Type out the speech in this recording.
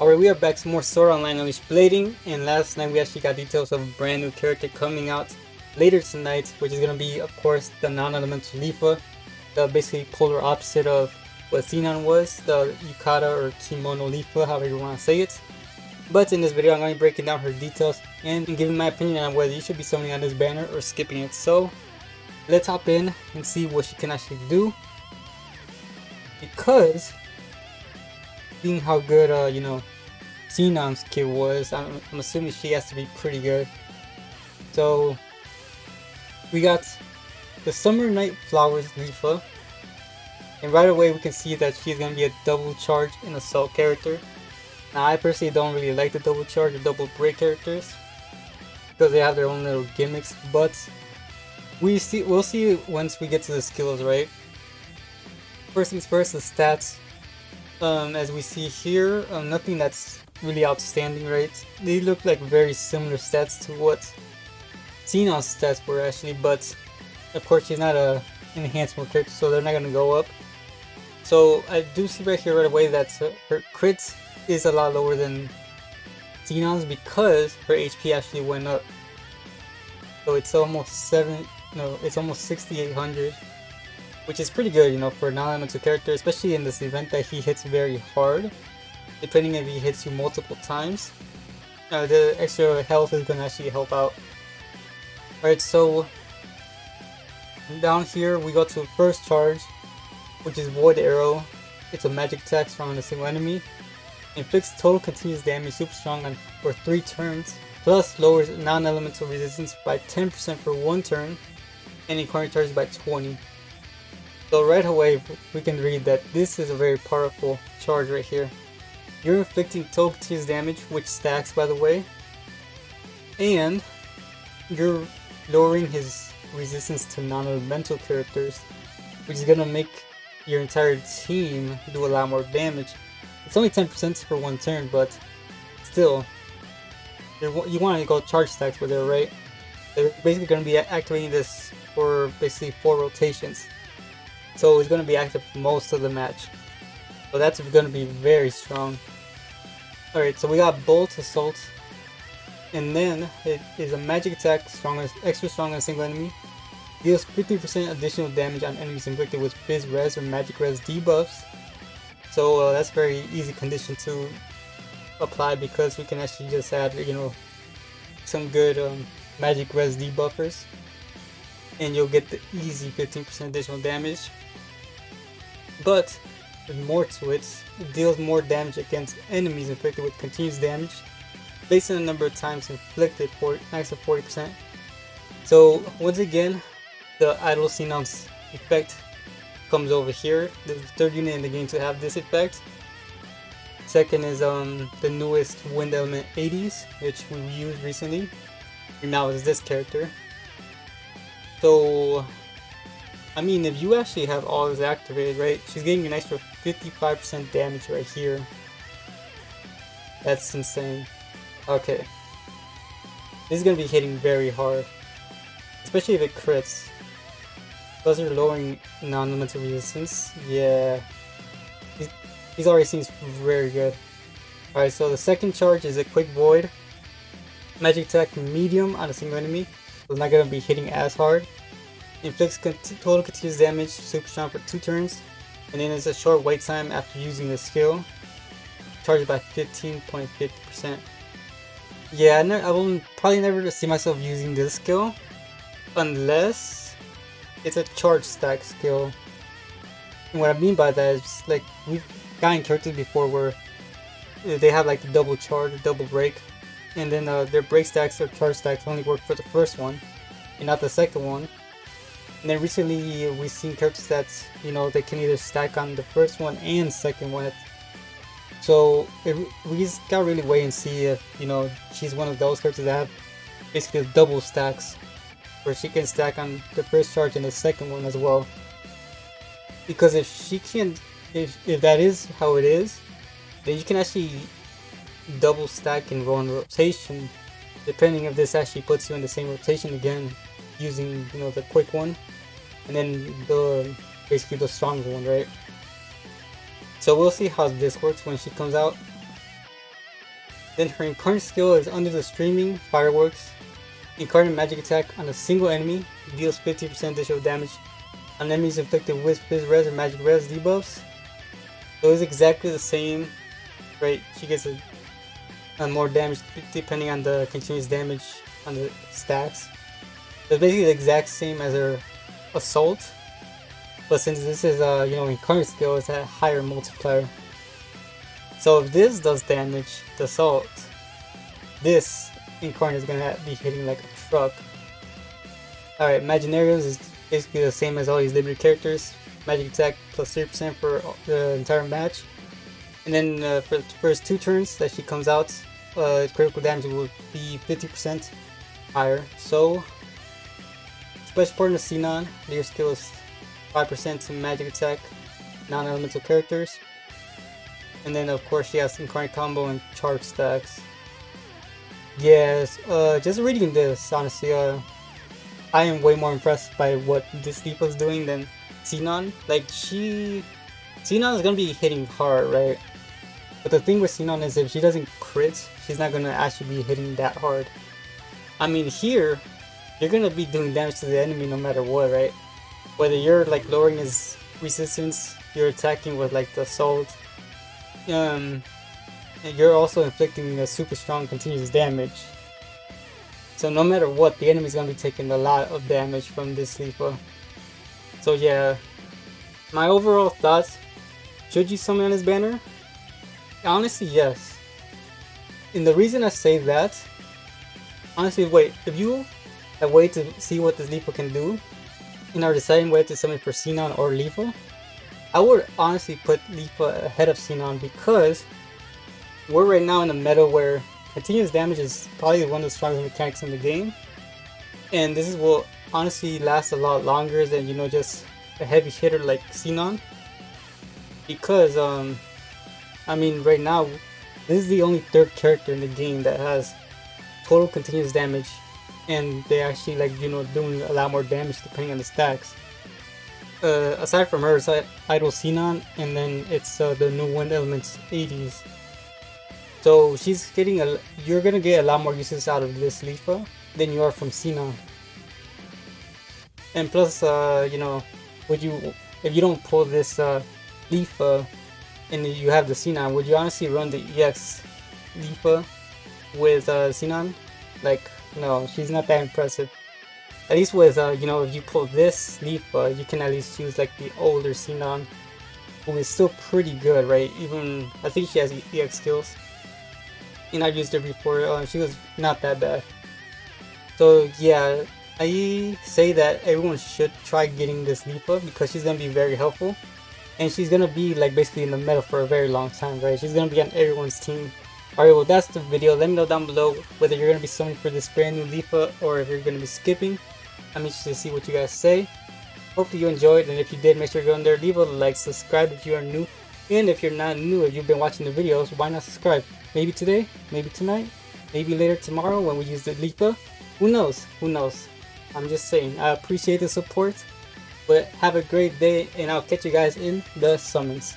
Alright, we are back to more Sword Online Unleashed Blading, and last night we actually got details of a brand new character coming out later tonight, which is going to be, of course, the non-elemental Leafa, the basically polar opposite of what Xenon was, the Yukata or Kimono Leafa, however you want to say it. But in this video I'm going to be breaking down her details and giving my opinion on whether you should be summoning on this banner or skipping it. So let's hop in and see what she can actually do, because seeing how good Xenon's kit was, I'm assuming she has to be pretty good. So we got the Summer Night Flowers Leafa, and right away we can see that she's gonna be a double charge and assault character. Now I personally don't really like the double charge or double break characters because they have their own little gimmicks, but we'll see once we get to the skills, right? First things first, the stats. As we see here, nothing that's really outstanding, right? They look like very similar stats to what Xenon's stats were actually, but of course she's not a enhancement character, so they're not going to go up. So I do see right here right away that her crit is a lot lower than Xenon's because her HP actually went up. So it's almost 6,800. Which is pretty good, for a non-elemental character, especially in this event that he hits very hard. Depending if he hits you multiple times, the extra health is going to actually help out. Alright, so down here we go to first charge, which is Void Arrow. It's a magic attack strong on a single enemy. Inflicts total continuous damage super strong for 3 turns, plus lowers non-elemental resistance by 10% for 1 turn, and incurring charges by 20. So right away we can read that this is a very powerful charge right here. You're inflicting total continuous damage, which stacks by the way, and you're lowering his resistance to non-elemental characters, which is gonna make your entire team do a lot more damage. It's only 10% for 1 turn, but still, you want to go charge stacks with it, right? They're basically gonna be activating this for basically 4 rotations. So it's going to be active most of the match. So that's going to be very strong. Alright, so we got Bolt Assault. And then it is a magic attack, extra strong on a single enemy. Deals 50% additional damage on enemies inflicted with Fizz Res or Magic Res debuffs. So that's very easy condition to apply because we can actually just add, some good Magic Res debuffers. And you'll get the easy 15% additional damage. But there's more to it. It deals more damage against enemies inflicted with continuous damage based on the number of times inflicted, max of 40%. So once again, the Idle Xenon's effect comes over here. The 3rd unit in the game to have this effect. Second is the newest Wind Element 80s, which we used recently. And now is this character. So I mean, if you actually have all this activated, right, she's getting an extra 55% damage right here. That's insane. Okay. This is going to be hitting very hard. Especially if it crits. Plus you're lowering non-elemental resistance. Yeah. These already seems very good. Alright, so the second charge is a Quick Void. Magic attack medium on a single enemy. So it's not going to be hitting as hard. Inflicts total continuous damage, super strong for 2 turns, and then it's a short wait time after using the skill. Charged by 15.50%. Yeah, I will probably never see myself using this skill unless it's a charge stack skill. And what I mean by that is, like, we've gotten characters before where they have like the double charge, double break, and then their break stacks or charge stacks only work for the first one and not the second one. And then recently we've seen characters that, they can either stack on the first one and second one. So we just gotta really wait and see if, she's one of those characters that have basically double stacks, where she can stack on the first charge and the second one as well. Because if she can, if that is how it is, then you can actually double stack and roll in rotation, depending if this actually puts you in the same rotation again, using the quick one, and then basically the stronger one, right? So we'll see how this works when she comes out. Then her Incarnate skill is Under the Streaming Fireworks. Incarnate magic attack on a single enemy deals 50% additional damage on enemies inflicted with Fizz Res or Magic Res debuffs. So it's exactly the same, right? She gets a more damage depending on the continuous damage on the stacks. So it's basically the exact same as her Assault, but since this is Incarnate skill, it's a higher multiplier. So if this does damage to Assault, this Incarnate is gonna be hitting like a truck. Alright, Imaginariums is basically the same as all these limited characters. Magic attack plus 3% for the entire match. And then for the first 2 turns that she comes out, critical damage will be 50% higher. So, Special Partner Xenon, their skill is 5% to magic attack, non-elemental characters. And then of course she has Incarnate Combo and charge stacks. Yes, just reading this, honestly, I am way more impressed by what this Leafa is doing than Xenon. Like, Xenon is gonna be hitting hard, right? But the thing with Xenon is if she doesn't crit, she's not gonna actually be hitting that hard. I mean, here, you're gonna be doing damage to the enemy no matter what, right? Whether you're like lowering his resistance, you're attacking with like the Assault, and you're also inflicting a super strong continuous damage. So no matter what, the enemy's gonna be taking a lot of damage from this Leafa. So yeah, my overall thoughts, should you summon on this banner? Honestly, yes. And the reason I say that, honestly, wait, if you have waited to see what this Leafa can do, and are deciding whether to summon for Xenon or Leafa, I would honestly put Leafa ahead of Xenon because we're right now in a meta where continuous damage is probably one of the strongest mechanics in the game, and this will honestly last a lot longer than just a heavy hitter like Xenon. Because I mean, right now this is the only third character in the game that has total continuous damage, and they actually doing a lot more damage depending on the stacks. Aside from her, it's Idle Xenon, and then it's the new Wind Elements 80s. So she's getting you're gonna get a lot more uses out of this Leafa than you are from Xenon. And plus, if you don't pull this Leafa and you have the Xenon, would you honestly run the EX Leafa with Xenon? Like, no, she's not that impressive. At least with if you pull this Leafa, you can at least use like the older Xenon, who is still pretty good, right? Even I think she has EX skills, and I've used her before. She was not that bad. So yeah, I say that everyone should try getting this Leafa because she's gonna be very helpful, and she's gonna be like basically in the meta for a very long time, right? She's gonna be on everyone's team. Alright, well that's the video. Let me know down below whether you're gonna be summoning for this brand new Leafa or if you're gonna be skipping. I'm interested to see what you guys say. Hopefully you enjoyed, and if you did, make sure to go in there, leave a like, subscribe if you are new, and if you're not new, if you've been watching the videos, why not subscribe? Maybe today, maybe tonight, maybe later tomorrow when we use the Leafa. Who knows? Who knows? I'm just saying. I appreciate the support, but have a great day, and I'll catch you guys in the summons.